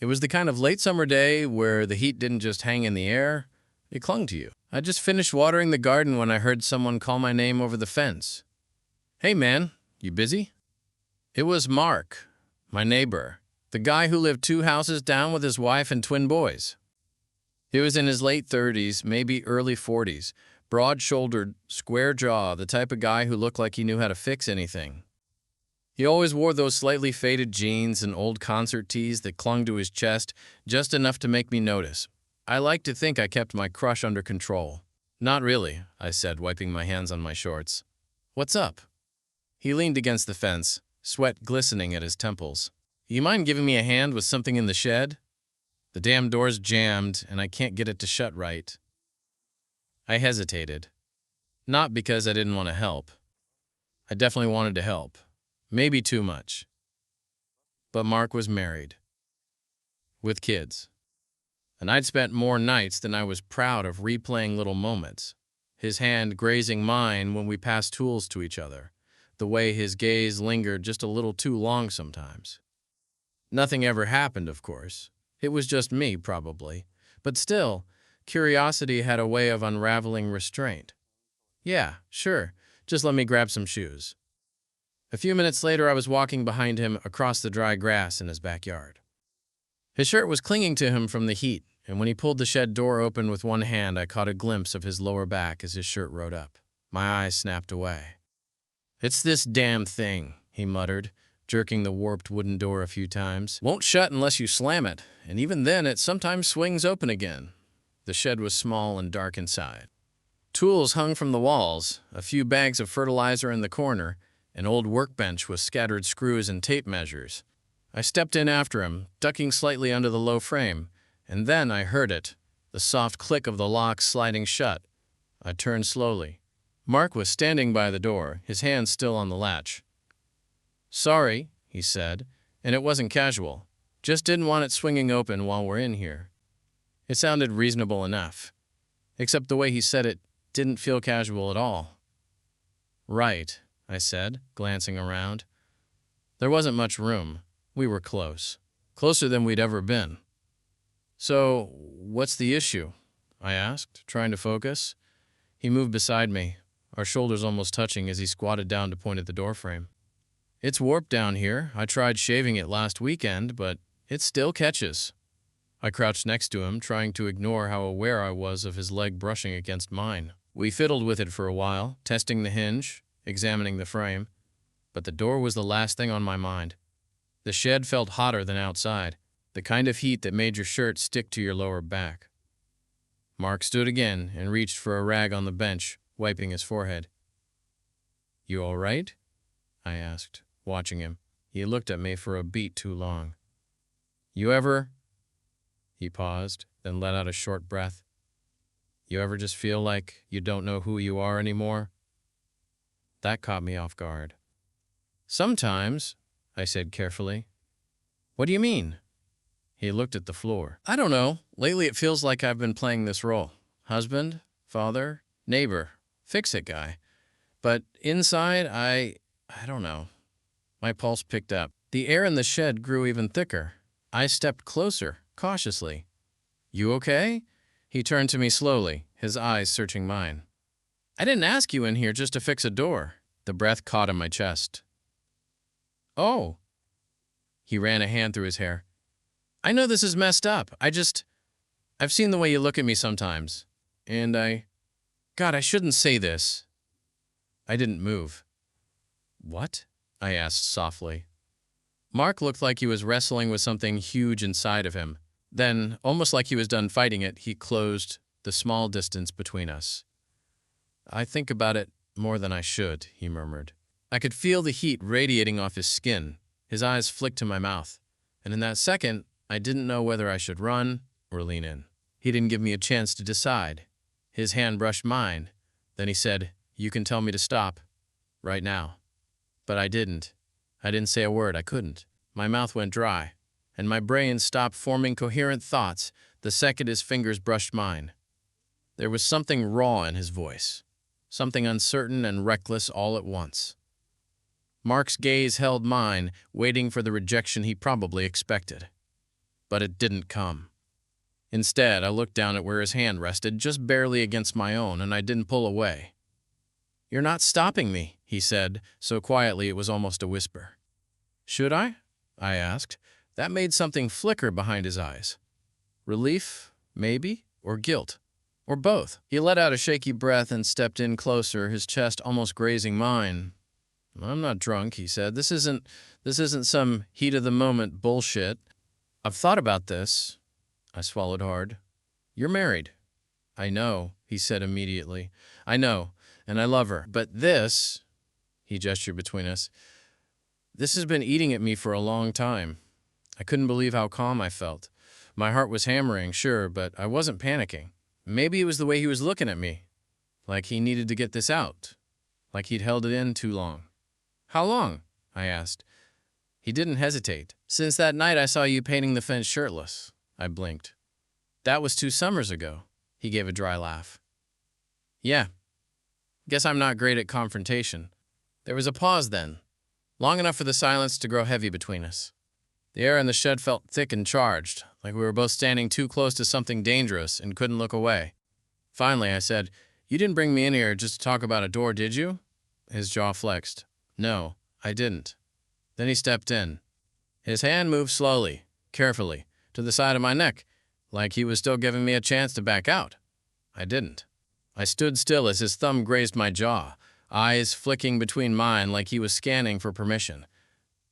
It was the kind of late summer day where the heat didn't just hang in the air, it clung to you. I just finished watering the garden when I heard someone call my name over the fence. "Hey man, you busy?" It was Mark, my neighbor, the guy who lived 2 houses down with his wife and twin boys. He was in his late 30s, maybe early 40s, broad-shouldered, square jaw, the type of guy who looked like he knew how to fix anything. He always wore those slightly faded jeans and old concert tees that clung to his chest just enough to make me notice. I like to think I kept my crush under control. "Not really," I said, wiping my hands on my shorts. "What's up?" He leaned against the fence, sweat glistening at his temples. "You mind giving me a hand with something in the shed? The damn door's jammed, and I can't get it to shut right." I hesitated. Not because I didn't want to help. I definitely wanted to help. Maybe too much. But Mark was married. With kids. And I'd spent more nights than I was proud of replaying little moments. His hand grazing mine when we passed tools to each other. The way his gaze lingered just a little too long sometimes. Nothing ever happened, of course. It was just me, probably. But still, curiosity had a way of unraveling restraint. "Yeah, sure. Just let me grab some shoes." A few minutes later, I was walking behind him across the dry grass in his backyard. His shirt was clinging to him from the heat, and when he pulled the shed door open with one hand, I caught a glimpse of his lower back as his shirt rode up. My eyes snapped away. "It's this damn thing," he muttered, jerking the warped wooden door a few times. "Won't shut unless you slam it, and even then it sometimes swings open again." The shed was small and dark inside. Tools hung from the walls, a few bags of fertilizer in the corner, an old workbench with scattered screws and tape measures. I stepped in after him, ducking slightly under the low frame, and then I heard it, the soft click of the lock sliding shut. I turned slowly. Mark was standing by the door, his hand still on the latch. "Sorry," he said, and it wasn't casual. "Just didn't want it swinging open while we're in here." It sounded reasonable enough, except the way he said it didn't feel casual at all. "Right," I said, glancing around. There wasn't much room. We were close. Closer than we'd ever been. "So, what's the issue?" I asked, trying to focus. He moved beside me, our shoulders almost touching as he squatted down to point at the doorframe. "It's warped down here. I tried shaving it last weekend, but it still catches." I crouched next to him, trying to ignore how aware I was of his leg brushing against mine. We fiddled with it for a while, testing the hinge, examining the frame, but the door was the last thing on my mind. The shed felt hotter than outside, the kind of heat that made your shirt stick to your lower back. Mark stood again and reached for a rag on the bench, wiping his forehead. "You all right?" I asked, watching him. He looked at me for a beat too long. "You ever—" He paused, then let out a short breath. "You ever just feel like you don't know who you are anymore?" That caught me off guard. "Sometimes," I said carefully. "What do you mean?" He looked at the floor. "I don't know. Lately it feels like I've been playing this role. Husband, father, neighbor, fix-it guy. But inside, I don't know." My pulse picked up. The air in the shed grew even thicker. I stepped closer, cautiously. "You okay?" He turned to me slowly, his eyes searching mine. "I didn't ask you in here just to fix a door." The breath caught in my chest. "Oh." He ran a hand through his hair. "I know this is messed up. I've seen the way you look at me sometimes. And God, I shouldn't say this." I didn't move. "What?" I asked softly. Mark looked like he was wrestling with something huge inside of him. Then, almost like he was done fighting it, he closed the small distance between us. "I think about it more than I should," he murmured. I could feel the heat radiating off his skin. His eyes flicked to my mouth, and in that second, I didn't know whether I should run or lean in. He didn't give me a chance to decide. His hand brushed mine. Then he said, "You can tell me to stop. Right now." But I didn't. I didn't say a word. I couldn't. My mouth went dry, and my brain stopped forming coherent thoughts the second his fingers brushed mine. There was something raw in his voice, something uncertain and reckless all at once. Mark's gaze held mine, waiting for the rejection he probably expected. but it didn't come. Instead, I looked down at where his hand rested, just barely against my own, and I didn't pull away. "You're not stopping me," he said, so quietly it was almost a whisper. "Should I?" I asked. That made something flicker behind his eyes. Relief, maybe, or guilt, or both. He let out a shaky breath and stepped in closer, his chest almost grazing mine. "I'm not drunk," he said. This isn't some heat-of-the-moment bullshit. I've thought about this." I swallowed hard. "You're married." "I know," he said immediately. "I know, and I love her. But this," he gestured between us, "this has been eating at me for a long time." I couldn't believe how calm I felt. My heart was hammering, sure, but I wasn't panicking. Maybe it was the way he was looking at me, like he needed to get this out, like he'd held it in too long. "How long?" I asked. He didn't hesitate. "Since that night I saw you painting the fence shirtless." I blinked. "That was 2 summers ago." He gave a dry laugh. "Yeah. Guess I'm not great at confrontation." There was a pause then, long enough for the silence to grow heavy between us. The air in the shed felt thick and charged, like we were both standing too close to something dangerous and couldn't look away. Finally, I said, "You didn't bring me in here just to talk about a door, did you?" His jaw flexed. "No, I didn't." Then he stepped in. His hand moved slowly, carefully, to the side of my neck, like he was still giving me a chance to back out. I didn't. I stood still as his thumb grazed my jaw, eyes flicking between mine like he was scanning for permission.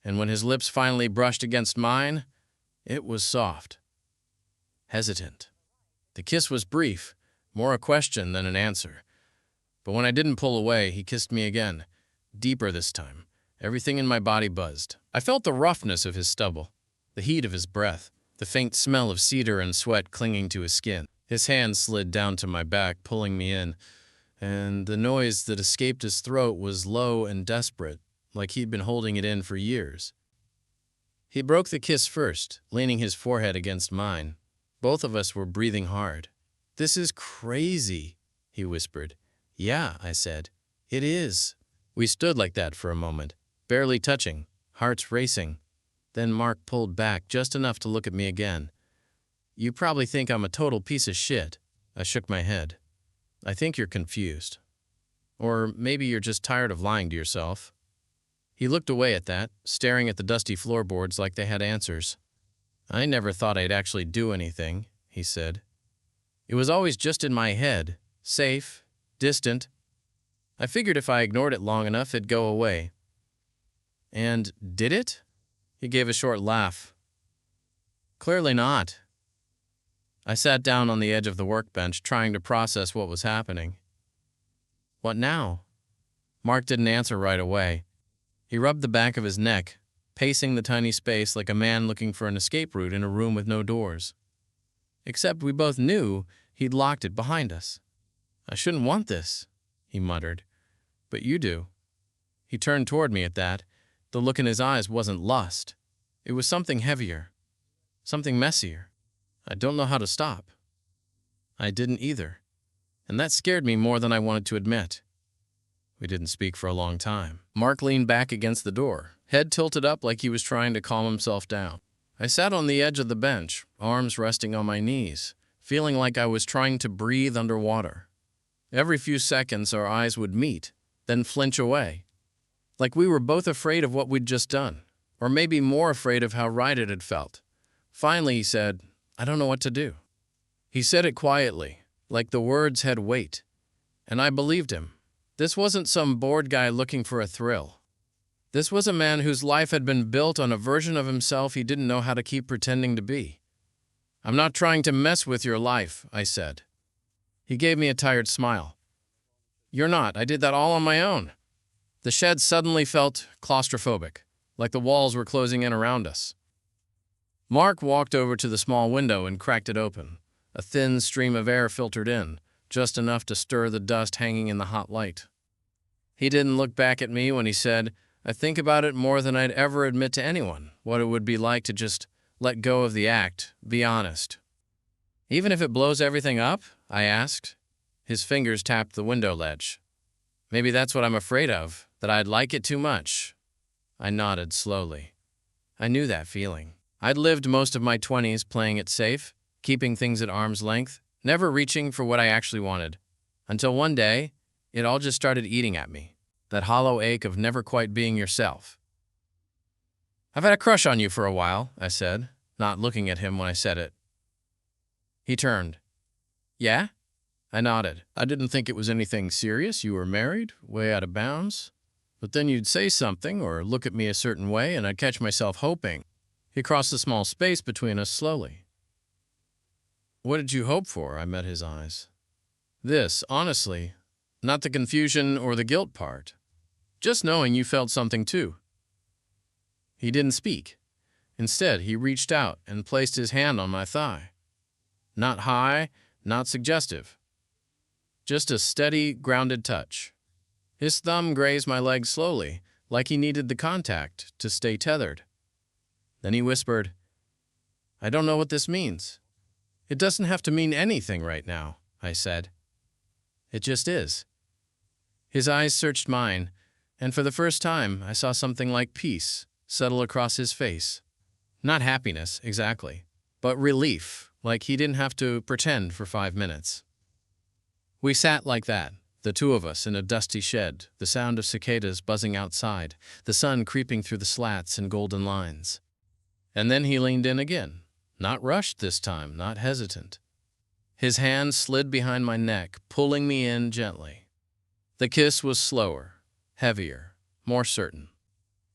And when his lips finally brushed against mine, it was soft, hesitant. The kiss was brief, more a question than an answer. But when I didn't pull away, he kissed me again, deeper this time. Everything in my body buzzed. I felt the roughness of his stubble, the heat of his breath, the faint smell of cedar and sweat clinging to his skin. His hand slid down to my back, pulling me in, and the noise that escaped his throat was low and desperate, like he'd been holding it in for years. He broke the kiss first, leaning his forehead against mine. Both of us were breathing hard. "This is crazy," he whispered. "Yeah," I said. "It is." We stood like that for a moment, barely touching, hearts racing. Then Mark pulled back just enough to look at me again. "You probably think I'm a total piece of shit." I shook my head. "I think you're confused. Or maybe you're just tired of lying to yourself." He looked away at that, staring at the dusty floorboards like they had answers. "I never thought I'd actually do anything," he said. "It was always just in my head, safe, distant. I figured if I ignored it long enough, it'd go away." "And did it?" He gave a short laugh. "Clearly not." I sat down on the edge of the workbench, trying to process what was happening. "What now?" Mark didn't answer right away. He rubbed the back of his neck, pacing the tiny space like a man looking for an escape route in a room with no doors. Except we both knew he'd locked it behind us. "I shouldn't want this," he muttered. "But you do." He turned toward me at that. The look in his eyes wasn't lust. It was something heavier, something messier. I don't know how to stop. I didn't either. And that scared me more than I wanted to admit. We didn't speak for a long time. Mark leaned back against the door, head tilted up like he was trying to calm himself down. I sat on the edge of the bench, arms resting on my knees, feeling like I was trying to breathe underwater. Every few seconds our eyes would meet, then flinch away. Like we were both afraid of what we'd just done, or maybe more afraid of how right it had felt. Finally he said, "I don't know what to do." He said it quietly, like the words had weight. And I believed him. This wasn't some bored guy looking for a thrill. This was a man whose life had been built on a version of himself he didn't know how to keep pretending to be. "I'm not trying to mess with your life," I said. He gave me a tired smile. "You're not. I did that all on my own." The shed suddenly felt claustrophobic, like the walls were closing in around us. Mark walked over to the small window and cracked it open. A thin stream of air filtered in, just enough to stir the dust hanging in the hot light. He didn't look back at me when he said, "I think about it more than I'd ever admit to anyone, what it would be like to just let go of the act, be honest." "Even if it blows everything up?" I asked. His fingers tapped the window ledge. "Maybe that's what I'm afraid of, that I'd like it too much." I nodded slowly. I knew that feeling. I'd lived most of my 20s playing it safe, keeping things at arm's length, never reaching for what I actually wanted. Until one day, it all just started eating at me. That hollow ache of never quite being yourself. "I've had a crush on you for a while," I said, not looking at him when I said it. He turned. "Yeah?" I nodded. "I didn't think it was anything serious. You were married, way out of bounds. But then you'd say something or look at me a certain way, and I'd catch myself hoping." He crossed the small space between us slowly. "What did you hope for?" I met his eyes. "This, honestly. Not the confusion or the guilt part. Just knowing you felt something too." He didn't speak. Instead, he reached out and placed his hand on my thigh. Not high, not suggestive. Just a steady, grounded touch. His thumb grazed my leg slowly, like he needed the contact to stay tethered. Then he whispered, "I don't know what this means." "It doesn't have to mean anything right now," I said. "It just is." His eyes searched mine, and for the first time I saw something like peace settle across his face. Not happiness, exactly, but relief, like he didn't have to pretend for 5 minutes. We sat like that, the two of us in a dusty shed, the sound of cicadas buzzing outside, the sun creeping through the slats and golden lines. And then he leaned in again, not rushed this time, not hesitant. His hand slid behind my neck, pulling me in gently. The kiss was slower, heavier, more certain.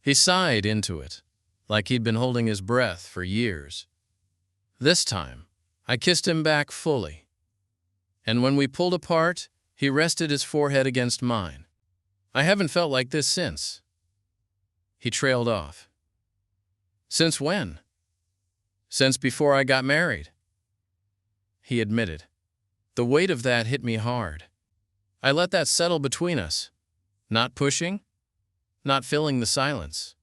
He sighed into it, like he'd been holding his breath for years. This time, I kissed him back fully. And when we pulled apart, he rested his forehead against mine. "I haven't felt like this since." He trailed off. "Since when?" "Since before I got married," he admitted. The weight of that hit me hard. I let that settle between us, not pushing, not filling the silence,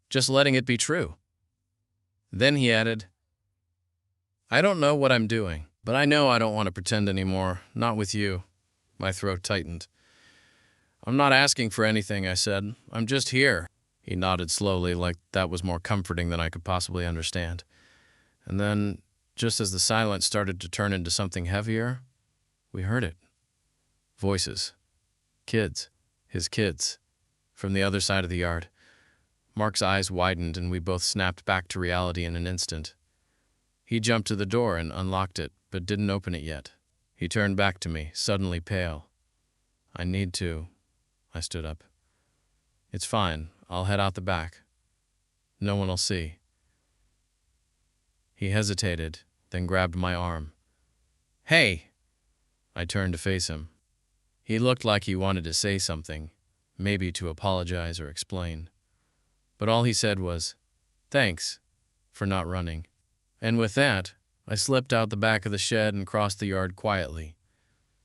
just letting it be true. Then he added, "I don't know what I'm doing, but I know I don't want to pretend anymore, not with you." My throat tightened. "I'm not asking for anything," I said. "I'm just here." He nodded slowly, like that was more comforting than I could possibly understand. And then, just as the silence started to turn into something heavier, we heard it. Voices. Kids. His kids. From the other side of the yard. Mark's eyes widened and we both snapped back to reality in an instant. He jumped to the door and unlocked it, but didn't open it yet. He turned back to me, suddenly pale. "I need to." I stood up. "It's fine. I'll head out the back. No one will see." He hesitated, then grabbed my arm. "Hey!" I turned to face him. He looked like he wanted to say something, maybe to apologize or explain. But all he said was, "Thanks for not running." And with that, I slipped out the back of the shed and crossed the yard quietly,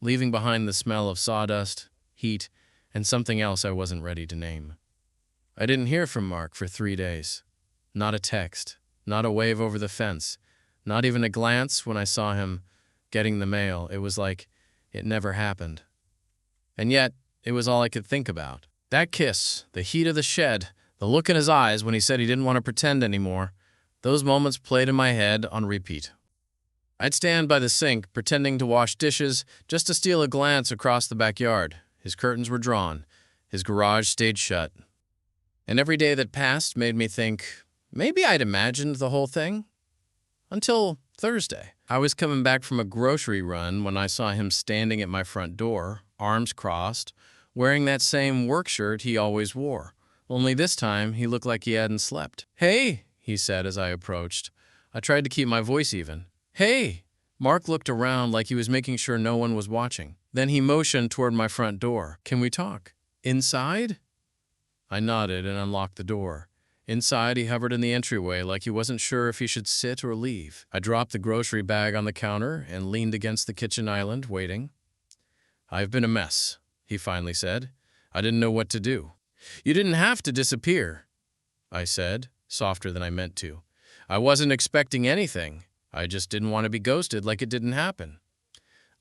leaving behind the smell of sawdust, heat, and something else I wasn't ready to name. I didn't hear from Mark for 3 days. Not a text, not a wave over the fence, not even a glance when I saw him getting the mail. It was like it never happened. And yet, it was all I could think about. That kiss, the heat of the shed, the look in his eyes when he said he didn't want to pretend anymore, those moments played in my head on repeat. I'd stand by the sink, pretending to wash dishes, just to steal a glance across the backyard. His curtains were drawn. His garage stayed shut. And every day that passed made me think, maybe I'd imagined the whole thing. Until Thursday. I was coming back from a grocery run when I saw him standing at my front door, arms crossed, wearing that same work shirt he always wore. Only this time, he looked like he hadn't slept. "Hey," he said as I approached. I tried to keep my voice even. "Hey!" Mark looked around like he was making sure no one was watching. Then he motioned toward my front door. "Can we talk?" "Inside?" I nodded and unlocked the door. Inside, he hovered in the entryway like he wasn't sure if he should sit or leave. I dropped the grocery bag on the counter and leaned against the kitchen island, waiting. "I've been a mess," he finally said. "I didn't know what to do." "You didn't have to disappear," I said, softer than I meant to. "I wasn't expecting anything. I just didn't want to be ghosted like it didn't happen."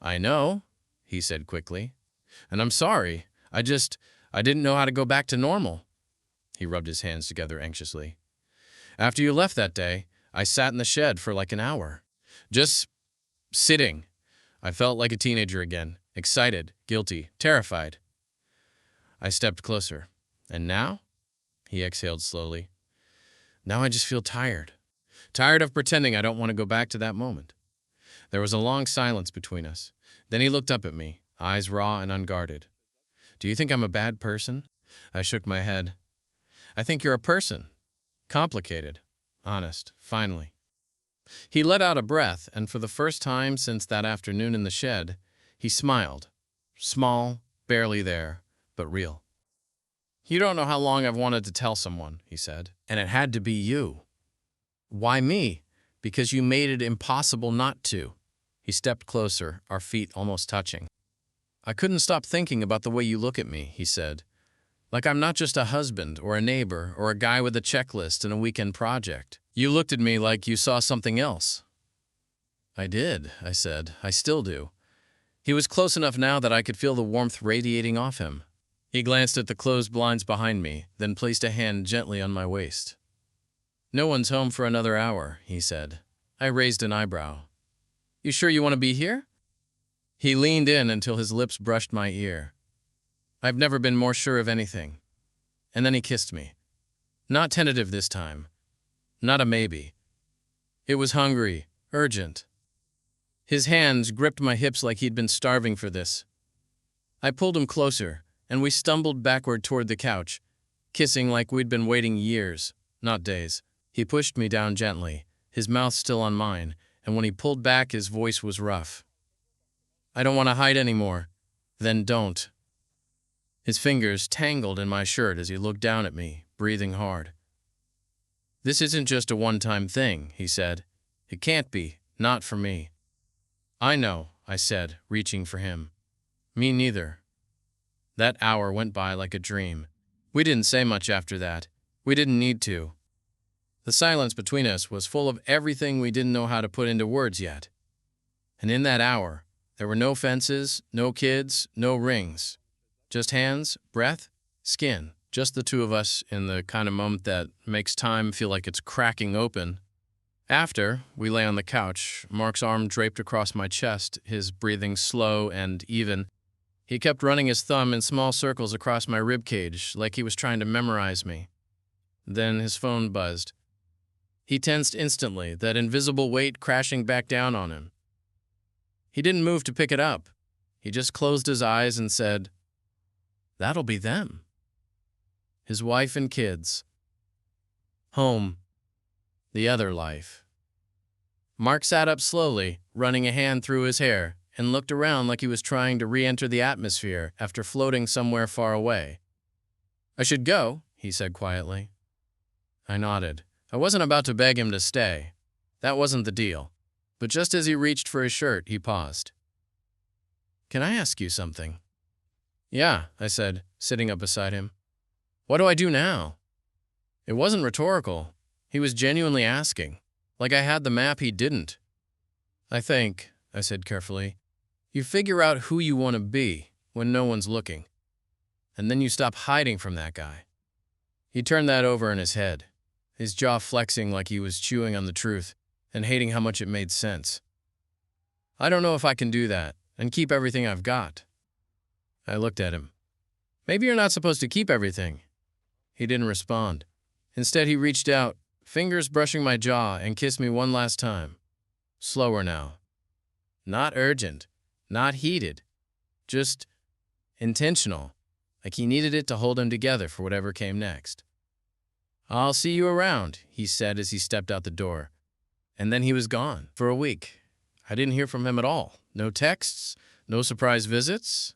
"I know," he said quickly. "And I'm sorry. I didn't know how to go back to normal." He rubbed his hands together anxiously. After you left that day, I sat in the shed for like an hour. Just sitting. I felt like a teenager again, excited, guilty, terrified. I stepped closer. And now? He exhaled slowly. Now I just feel tired. Tired of pretending I don't want to go back to that moment. There was a long silence between us. Then he looked up at me, eyes raw and unguarded. Do you think I'm a bad person? I shook my head. I think you're a person. Complicated. Honest. Finally. He let out a breath, and for the first time since that afternoon in the shed, he smiled. Small, barely there, but real. You don't know how long I've wanted to tell someone, he said, and it had to be you. Why me? Because you made it impossible not to. He stepped closer, our feet almost touching. I couldn't stop thinking about the way you look at me, he said. Like I'm not just a husband or a neighbor or a guy with a checklist and a weekend project. You looked at me like you saw something else. I did, I said. I still do. He was close enough now that I could feel the warmth radiating off him. He glanced at the closed blinds behind me, then placed a hand gently on my waist. No one's home for another hour, he said. I raised an eyebrow. You sure you want to be here? He leaned in until his lips brushed my ear. I've never been more sure of anything. And then he kissed me. Not tentative this time. Not a maybe. It was hungry, urgent. His hands gripped my hips like he'd been starving for this. I pulled him closer, and we stumbled backward toward the couch, kissing like we'd been waiting years, not days. He pushed me down gently, his mouth still on mine, and when he pulled back, his voice was rough. I don't want to hide anymore. Then don't. His fingers tangled in my shirt as he looked down at me, breathing hard. This isn't just a one-time thing, he said. It can't be, not for me. I know, I said, reaching for him. Me neither. That hour went by like a dream. We didn't say much after that. We didn't need to. The silence between us was full of everything we didn't know how to put into words yet. And in that hour, there were no fences, no kids, no rings. Just hands, breath, skin. Just the two of us in the kind of moment that makes time feel like it's cracking open. After, we lay on the couch, Mark's arm draped across my chest, his breathing slow and even. He kept running his thumb in small circles across my ribcage, like he was trying to memorize me. Then his phone buzzed. He tensed instantly, that invisible weight crashing back down on him. He didn't move to pick it up. He just closed his eyes and said, That'll be them. His wife and kids. Home. The other life. Mark sat up slowly, running a hand through his hair, and looked around like he was trying to re-enter the atmosphere after floating somewhere far away. I should go, he said quietly. I nodded. I wasn't about to beg him to stay. That wasn't the deal. But just as he reached for his shirt, he paused. Can I ask you something? Yeah, I said, sitting up beside him. What do I do now? It wasn't rhetorical. He was genuinely asking, like I had the map he didn't. I think, I said carefully, you figure out who you want to be when no one's looking. And then you stop hiding from that guy. He turned that over in his head, his jaw flexing like he was chewing on the truth and hating how much it made sense. I don't know if I can do that and keep everything I've got. I looked at him. Maybe you're not supposed to keep everything. He didn't respond. Instead, he reached out, fingers brushing my jaw, and kissed me one last time. Slower now. Not urgent, not heated, just intentional, like he needed it to hold him together for whatever came next. I'll see you around, he said as he stepped out the door. And then he was gone for a week. I didn't hear from him at all. No texts, no surprise visits,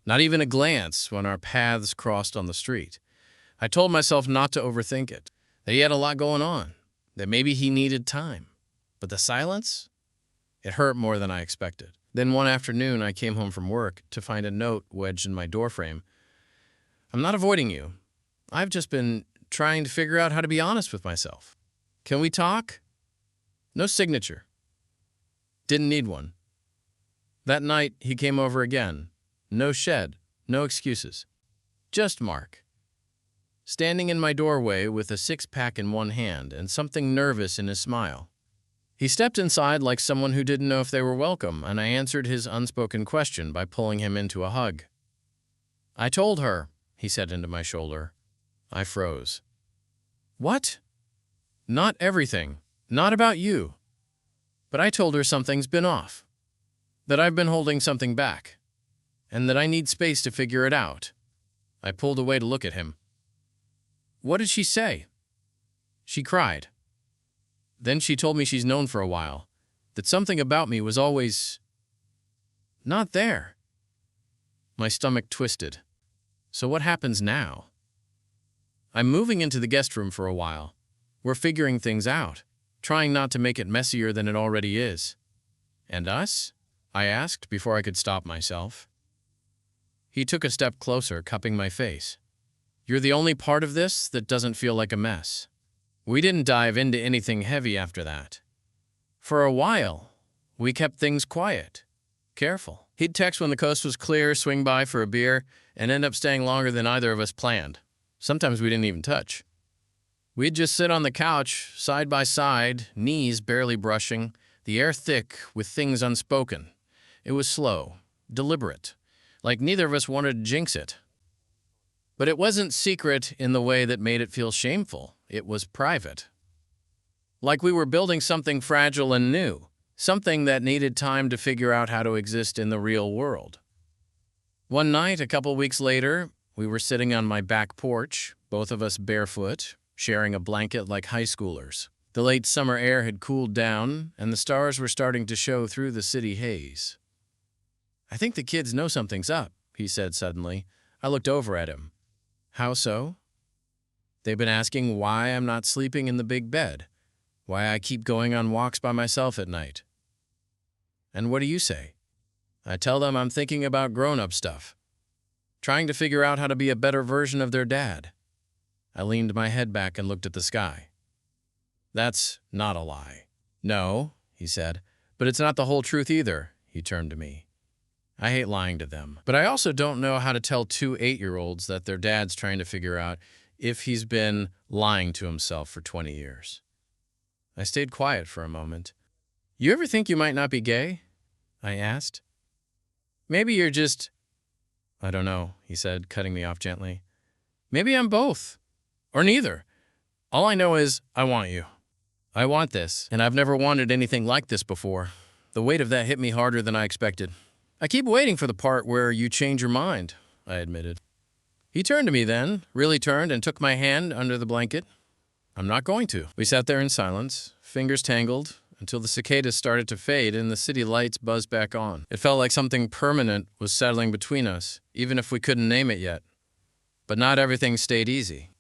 not even a glance when our paths crossed on the street. I told myself not to overthink it, that he had a lot going on, that maybe he needed time. But the silence? It hurt more than I expected. Then one afternoon, I came home from work to find a note wedged in my doorframe. I'm not avoiding you. I've just been trying to figure out how to be honest with myself. Can we talk? No signature. Didn't need one. That night, he came over again. No shed, no excuses. Just Mark. standing in my doorway with a six-pack in one hand and something nervous in his smile. He stepped inside like someone who didn't know if they were welcome, and I answered his unspoken question by pulling him into a hug. "I told her," he said into my shoulder. I froze. "What?" "Not everything. Not about you. But I told her something's been off. That I've been holding something back. And that I need space to figure it out." I pulled away to look at him. "What did she say?" "She cried. Then she told me she's known for a while, that something about me was always not there." My stomach twisted. "So what happens now?" "I'm moving into the guest room for a while. We're figuring things out, trying not to make it messier than it already is." "And us?" I asked before I could stop myself. He took a step closer, cupping my face. "You're the only part of this that doesn't feel like a mess." We didn't dive into anything heavy after that. For a while, we kept things quiet, careful. He'd text when the coast was clear, swing by for a beer, and end up staying longer than either of us planned. Sometimes we didn't even touch. We'd just sit on the couch, side by side, knees barely brushing, the air thick with things unspoken. It was slow, deliberate, like neither of us wanted to jinx it. But it wasn't secret in the way that made it feel shameful. It was private. Like we were building something fragile and new, something that needed time to figure out how to exist in the real world. One night, a couple weeks later, we were sitting on my back porch, both of us barefoot, sharing a blanket like high schoolers. The late summer air had cooled down, and the stars were starting to show through the city haze. "I think the kids know something's up," he said suddenly. I looked over at him. "How so?" "They've been asking why I'm not sleeping in the big bed, why I keep going on walks by myself at night." "And what do you say?" "I tell them I'm thinking about grown-up stuff, trying to figure out how to be a better version of their dad." I leaned my head back and looked at the sky. "That's not a lie." "No," he said, "but it's not the whole truth either." He turned to me. "I hate lying to them, but I also don't know how to tell two 8-year-olds that their dad's trying to figure out if he's been lying to himself for 20 years. I stayed quiet for a moment. "You ever think you might not be gay?" I asked. "Maybe you're just—" "I don't know," he said, cutting me off gently. "Maybe I'm both. Or neither. All I know is I want you. I want this, and I've never wanted anything like this before." The weight of that hit me harder than I expected. "I keep waiting for the part where you change your mind," I admitted. He turned to me then, really turned, and took my hand under the blanket. "I'm not going to." We sat there in silence, fingers tangled, until the cicadas started to fade and the city lights buzzed back on. It felt like something permanent was settling between us, even if we couldn't name it yet. But not everything stayed easy.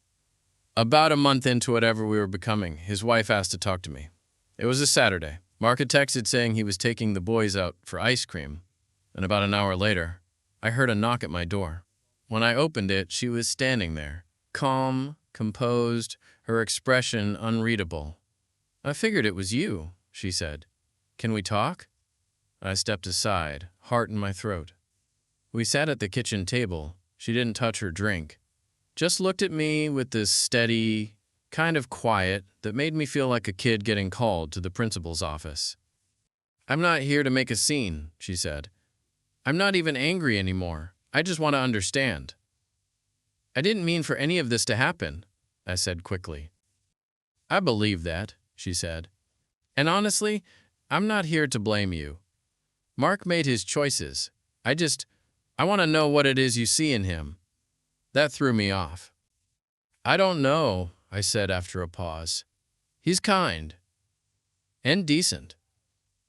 About a month into whatever we were becoming, his wife asked to talk to me. It was a Saturday. Mark had texted saying he was taking the boys out for ice cream, and about an hour later, I heard a knock at my door. When I opened it, she was standing there, calm, composed, her expression unreadable. "I figured it was you," she said. "Can we talk?" I stepped aside, heart in my throat. We sat at the kitchen table. She didn't touch her drink, just looked at me with this steady kind of quiet that made me feel like a kid getting called to the principal's office. "I'm not here to make a scene," she said. "I'm not even angry anymore. I just want to understand." "I didn't mean for any of this to happen," I said quickly. "I believe that," she said. "And honestly, I'm not here to blame you. Mark made his choices. I want to know what it is you see in him." That threw me off. "I don't know," I said after a pause. "He's kind. And decent.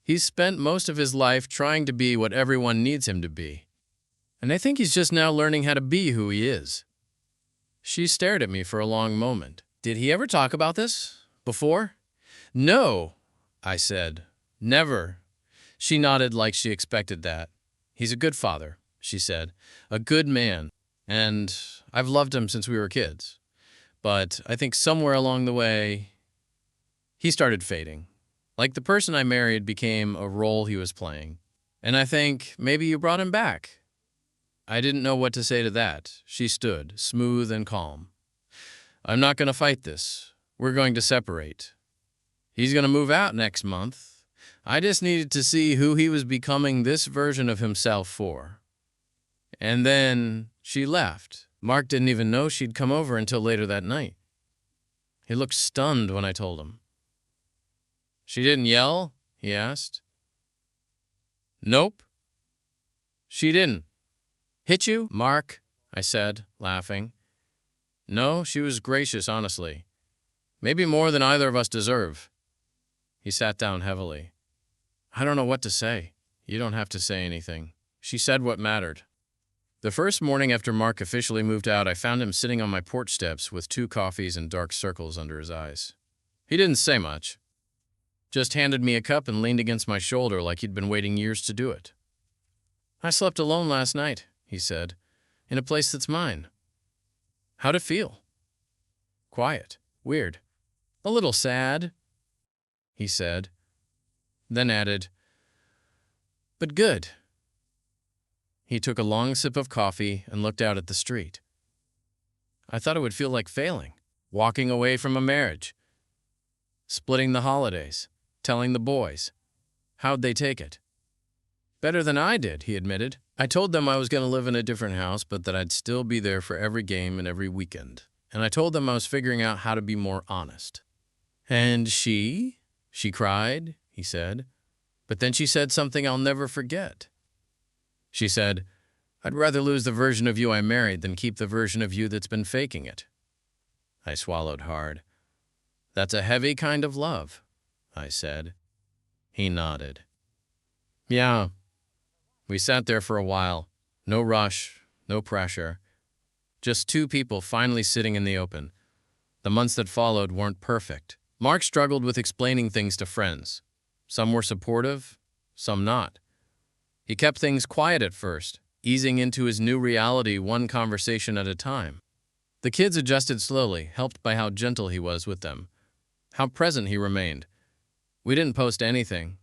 He's spent most of his life trying to be what everyone needs him to be. And I think he's just now learning how to be who he is." She stared at me for a long moment. "Did he ever talk about this? Before?" "No," I said. "Never." She nodded like she expected that. "He's a good father," she said. "A good man. And I've loved him since we were kids. But I think somewhere along the way, he started fading. Like the person I married became a role he was playing. And I think maybe you brought him back." I didn't know what to say to that. She stood, smooth and calm. I'm not going to fight this. We're going to separate. He's going to move out next month. I just needed to see who he was becoming this version of himself for. And then she left. Mark didn't even know she'd come over until later that night. He looked stunned when I told him. She didn't yell? He asked. Nope. She didn't. Hit you, Mark? I said, laughing. No, she was gracious, honestly. Maybe more than either of us deserve. He sat down heavily. I don't know what to say. You don't have to say anything. She said what mattered. The first morning after Mark officially moved out, I found him sitting on my porch steps with 2 coffees and dark circles under his eyes. He didn't say much. Just handed me a cup and leaned against my shoulder like he'd been waiting years to do it. I slept alone last night, he said, in a place that's mine. How'd it feel? Quiet. Weird. A little sad, he said, then added, but good. He took a long sip of coffee and looked out at the street. I thought it would feel like failing, walking away from a marriage, splitting the holidays, telling the boys. How'd they take it? Better than I did, he admitted. I told them I was going to live in a different house, but that I'd still be there for every game and every weekend. And I told them I was figuring out how to be more honest. And she cried, he said. But then she said something I'll never forget. She said, I'd rather lose the version of you I married than keep the version of you that's been faking it. I swallowed hard. That's a heavy kind of love, I said. He nodded. Yeah. We sat there for a while. No rush, no pressure. Just 2 people finally sitting in the open. The months that followed weren't perfect. Mark struggled with explaining things to friends. Some were supportive, some not. He kept things quiet at first, easing into his new reality one conversation at a time. The kids adjusted slowly, helped by how gentle he was with them, how present he remained. We didn't post anything.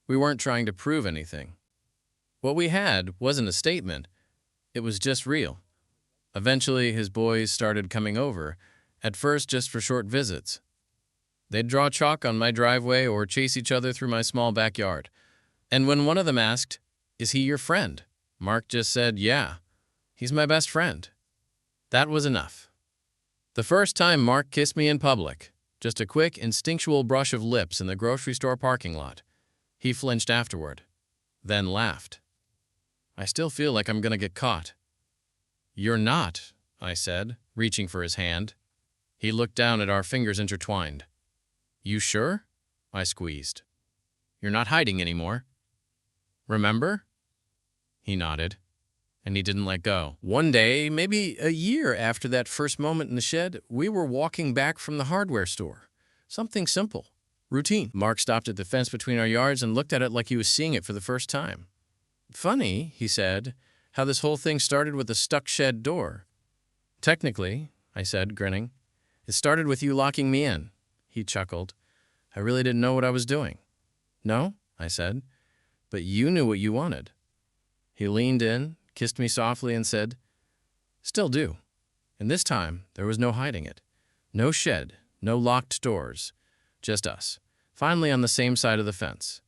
We weren't trying to prove anything. What we had wasn't a statement. It was just real. Eventually, his boys started coming over, at first just for short visits. They'd draw chalk on my driveway or chase each other through my small backyard. And when one of them asked, "Is he your friend?" Mark just said, "Yeah, he's my best friend." That was enough. The first time Mark kissed me in public, just a quick, instinctual brush of lips in the grocery store parking lot. He flinched afterward, then laughed. I still feel like I'm going to get caught. You're not, I said, reaching for his hand. He looked down at our fingers intertwined. You sure? I squeezed. You're not hiding anymore. Remember? He nodded, and he didn't let go. One day, maybe a year after that first moment in the shed, we were walking back from the hardware store. Something simple, routine. Mark stopped at the fence between our yards and looked at it like he was seeing it for the first time. Funny, he said, how this whole thing started with a stuck shed door. Technically, I said, grinning, it started with you locking me in. He chuckled. I really didn't know what I was doing. No, I said, but you knew what you wanted. He leaned in, kissed me softly, and said, Still do. And this time, there was no hiding it. No shed, no locked doors, just us, finally on the same side of the fence.